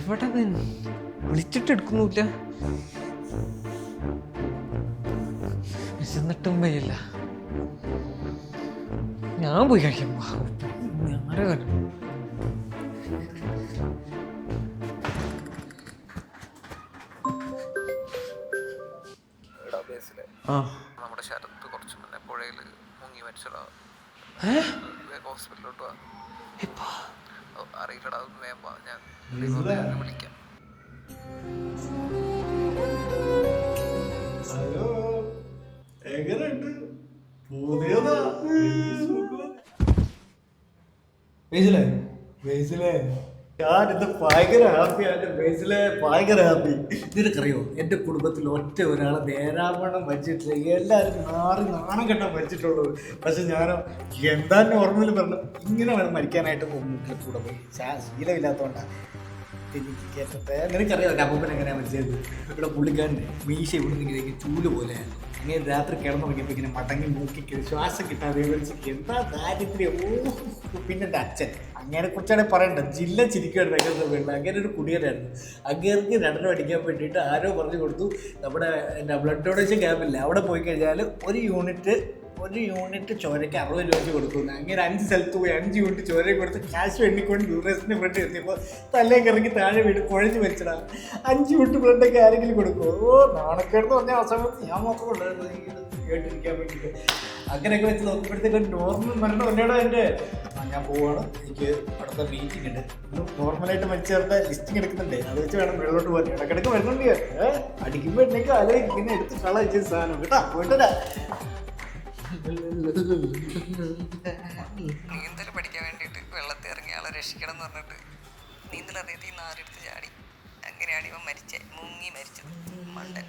എവിടെ വിളിച്ചിട്ട് എടുക്കുന്നില്ല, വിശന്നിട്ടും വയ്യല്ല. ഞാൻ പോയി കഴിക്കാൻ ആരെ കാര്യം. നമ്മുടെ ശരത്ത് കുറച്ച് മുന്നേ പുഴയിൽ മുങ്ങി മരിച്ചടാ. ഹോസ്പിറ്റലിലോട്ട് അറിയില്ലടാ, വേഗം ഞാൻ വിളിക്കാം. ഞാനിത് ഭയങ്കര ഹാപ്പിയാണ്. ഭയങ്കര ഹാപ്പി. നിനക്കറിയോ, എൻ്റെ കുടുംബത്തിൽ ഒറ്റ ഒരാളെ നേരാവണ്ണം മരിച്ചിട്ടില്ല. എല്ലാവരും നാണം കെട്ടാൻ മരിച്ചിട്ടുള്ളൂ. പക്ഷെ ഞാനോ എന്താ നോർമൽ പറഞ്ഞു ഇങ്ങനെ വേണം മരിക്കാനായിട്ട് മുന്നിൽ കൂടെ പോയി. ശീലമില്ലാത്തതുകൊണ്ടാണ്. എനിക്ക് കേട്ടിട്ട് നിനക്കറിയാം എൻ്റെ അപ്പൂപ്പൻ എങ്ങനെയാണ് മരിച്ചത്. ഇവിടെ പുള്ളിക്കാരൻ മീശ ഇവിടെ നിന്ന് ചൂല് പോലെയാണ്. അങ്ങനെ രാത്രി കിടന്നുറങ്ങിയപ്പോൾ ഇങ്ങനെ മടങ്ങി മൂക്കിക്ക് ശ്വാസം കിട്ടാതെ എന്താ ദാരിദ്ര്യം. പിന്നെ എൻ്റെ അച്ഛൻ അങ്ങനെ കുറിച്ചാണ് പറയേണ്ടത്. ജില്ല ചിരിക്കുകയാണ് വേണ്ട. അങ്ങനെ ഒരു കുടിയനായിരുന്നു. അങ്ങേർക്ക് രണ്ടെണ്ണം അടിക്കാൻ വേണ്ടിയിട്ട് ആരോ പറഞ്ഞു കൊടുത്തു. നമ്മുടെ എന്താ ബ്ലഡ് ഡൊണേഷൻ ക്യാമ്പില്ല, അവിടെ പോയി കഴിഞ്ഞാൽ ഒരു യൂണിറ്റ് ചോരയ്ക്ക് 60 രൂപ കൊടുക്കുന്നു. അങ്ങനെ 5 സ്ഥലത്ത് പോയി 5 യൂണിറ്റ് ചോരയ്ക്ക് കൊടുത്ത് ക്യാഷ് എണ്ണിക്കൊണ്ട് യൂണിവേഴ്സിറ്റി ഫ്രണ്ട് എത്തിയപ്പോൾ തലേ കറങ്ങി താഴെ വീട് കുഴഞ്ഞ് മരിച്ചടാ. 5 യൂണിറ്റ് ബ്ലഡൊക്കെ ആരെങ്കിലും കൊടുക്കുമോ? നാണക്കേടെന്ന് പറഞ്ഞാൽ ആ സമയത്ത് ഞാൻ മാത്രം ഉണ്ടായിരുന്നു കേട്ടിരിക്കാൻ വേണ്ടിയിട്ട്. അങ്ങനെയൊക്കെ വെച്ച് നോക്കുമ്പോഴത്തേക്ക് നോർമൽ മരണം അല്ലേടാ എൻ്റെ. ഞാൻ പോവാണ്, എനിക്ക് അടുത്ത മീറ്റിംഗ് ഉണ്ട്. നോർമലായിട്ട് മരിച്ചവരുടെ ലിസ്റ്റിംഗ് എടുക്കുന്നുണ്ടേ, അത് വെച്ച് വേണം വെള്ളോട്ട് പോകാൻ. ഇടക്കിടക്ക് വരുന്നുണ്ട്. അടിക്കുമ്പോൾ എന്നൊക്കെ ആലോചിക്കും ഇങ്ങനെ എടുത്ത് കള വെച്ച സാധനം കേട്ടാ. പോയിട്ടാ നീന്തൽ പഠിക്കാൻ വേണ്ടിയിട്ട് വെള്ളത്തിൽ ഇറങ്ങി ആളെ രക്ഷിക്കണം എന്ന് പറഞ്ഞിട്ട് നീന്തലറിയത്തിൽ നാരെടുത്ത് ചാടി. അങ്ങനെയാണ് ഇവൻ മുങ്ങി മരിച്ചത്. മണ്ടൻ.